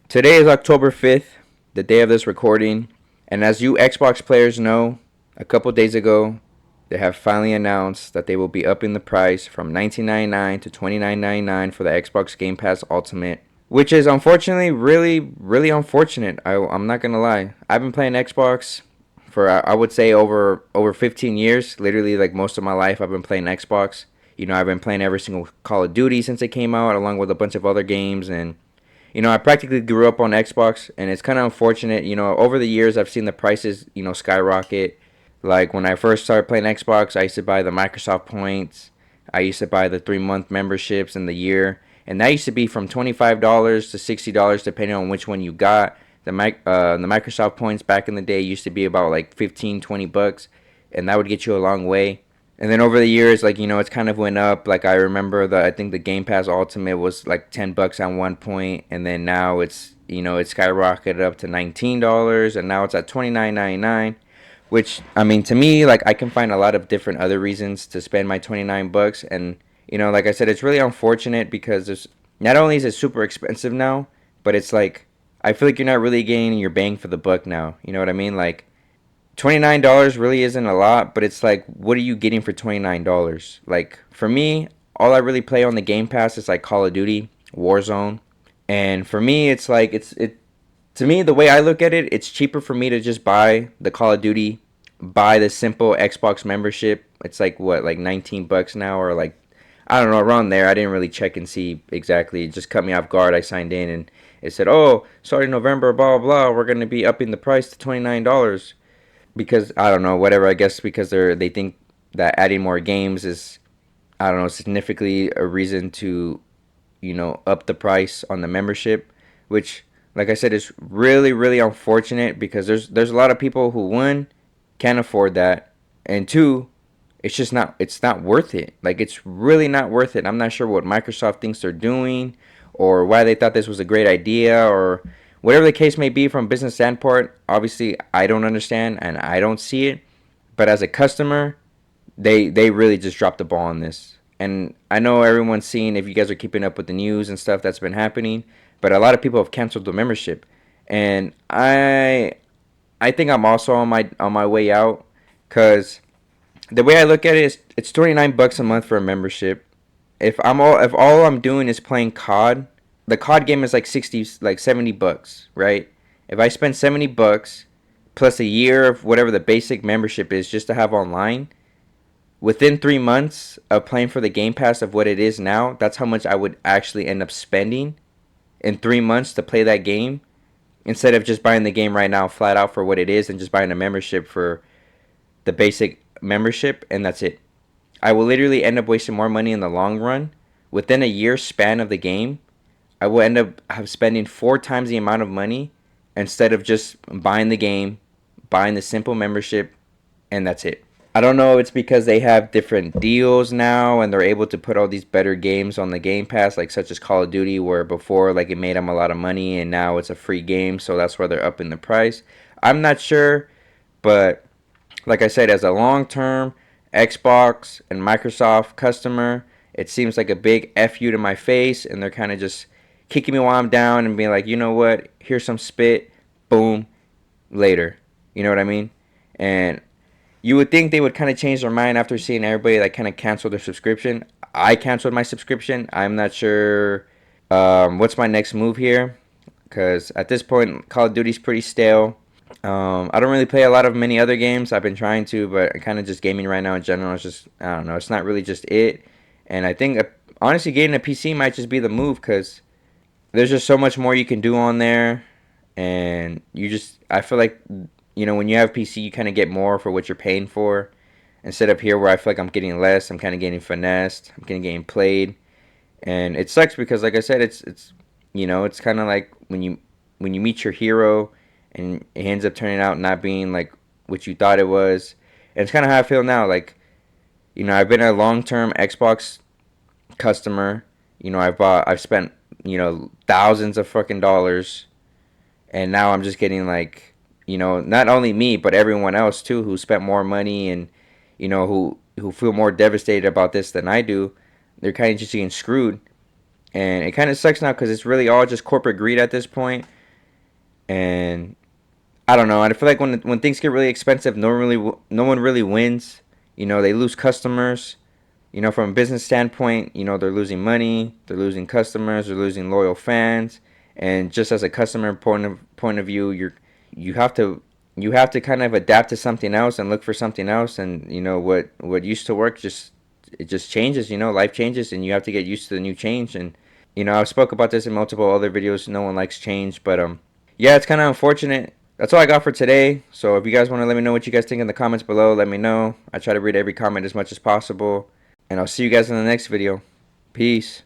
Today is October 5th, the day of this recording, and as you Xbox players know, a couple days ago, they have finally announced that they will be upping the price from $19.99 to $29.99 for the Xbox Game Pass Ultimate, which is unfortunately really unfortunate. I'm not gonna lie. I've been playing Xbox for I would say over 15 years. Literally, like most of my life, I've been playing Xbox. I've been playing every single Call of Duty since it came out, along with a bunch of other games. And I practically grew up on Xbox, and it's kind of unfortunate. Over the years, I've seen the prices, skyrocket. Like when I first started playing Xbox, I used to buy the Microsoft points. I used to buy the 3 month memberships in the year, and that used to be from $25 to $60 depending on which one you got. The Microsoft points back in the day used to be about like 15-20 bucks, and that would get you a long way. And then over the years, like it's kind of went up. Like I think the Game Pass Ultimate was like $10 at one point, and then now it's skyrocketed up to $19, and now it's at $29.99. Which I mean, to me, like I can find a lot of different other reasons to spend my $29, and like I said, it's really unfortunate because there's not only is it super expensive now, but it's like I feel like you're not really getting your bang for the buck now. You know what I mean? Like $29 really isn't a lot, but it's like, what are you getting for $29? Like for me, all I really play on the Game Pass is like Call of Duty, Warzone, and for me, it's like it. To me, the way I look at it, it's cheaper for me to just buy the Call of Duty, buy the simple Xbox membership. It's like what, like $19 now, or like I don't know, around there. I didn't really check and see exactly. It just cut me off guard. I signed in and it said, "Oh, starting November, blah blah blah, we're gonna be upping the price to $29." Because I don't know, whatever. I guess because they think that adding more games is, I don't know, significantly a reason to up the price on the membership, which like I said is really unfortunate because there's a lot of people who, one, can't afford that, and two, it's not worth it. Like it's really not worth it. I'm not sure what Microsoft thinks they're doing, or why they thought this was a great idea, or whatever the case may be from a business standpoint. Obviously I don't understand and I don't see it, but as a customer, they really just dropped the ball on this. And I know everyone's seen, if you guys are keeping up with the news and stuff that's been happening, but a lot of people have canceled the membership. And I think I'm also on my way out, cuz the way I look at it is it's $29 a month for a membership. If all I'm doing is playing COD, the COD game is like 60, like $70, right? If I spend $70 plus a year of whatever the basic membership is just to have online, within 3 months of playing for the Game Pass of what it is now, that's how much I would actually end up spending in 3 months to play that game, instead of just buying the game right now flat out for what it is and just buying a membership for the basic membership, and that's it. I will literally end up wasting more money in the long run. Within a year span of the game, I will end up spending 4 times the amount of money instead of just buying the game, buying the simple membership, and that's it. I don't know if it's because they have different deals now and they're able to put all these better games on the Game Pass, like such as Call of Duty, where before like it made them a lot of money and now it's a free game, so that's why they're upping the price. I'm not sure, but like I said, as a long-term Xbox and Microsoft customer, it seems like a big F you to my face, and they're kind of just kicking me while I'm down and being like, you know what, here's some spit, boom, later. You know what I mean? And you would think they would kind of change their mind after seeing everybody like kind of cancel their subscription. I canceled my subscription. I'm not sure what's my next move here, because at this point, Call of Duty's pretty stale. I don't really play a lot of many other games. I've been trying to, but kind of just gaming right now in general. It's just, I don't know. It's not really just it. And I think honestly, getting a PC might just be the move, because there's just so much more you can do on there, and I feel like when you have PC, you kind of get more for what you're paying for, instead of here where I feel like I'm getting less. I'm kind of getting finessed. I'm kind of getting played, and it sucks because, like I said, it's kind of like when you meet your hero, and it ends up turning out not being like what you thought it was. And it's kind of how I feel now. Like, I've been a long-term Xbox customer. I've spent thousands of fucking dollars, and now I'm just getting like, not only me but everyone else too who spent more money, and who feel more devastated about this than I do. They're kind of just getting screwed, and it kind of sucks now because it's really all just corporate greed at this point. And I don't know. I feel like when things get really expensive, no one really wins. You know, they lose customers. You know, from a business standpoint, you know, they're losing money, they're losing customers, they're losing loyal fans. And just as a customer point of view, you have to you have to kind of adapt to something else and look for something else. And you know what used to work just it just changes. You know, life changes, and you have to get used to the new change. And you know, I've spoke about this in multiple other videos. No one likes change, but yeah, it's kind of unfortunate. That's all I got for today. So if you guys want to let me know what you guys think in the comments below, let me know. I try to read every comment as much as possible. And I'll see you guys in the next video. Peace.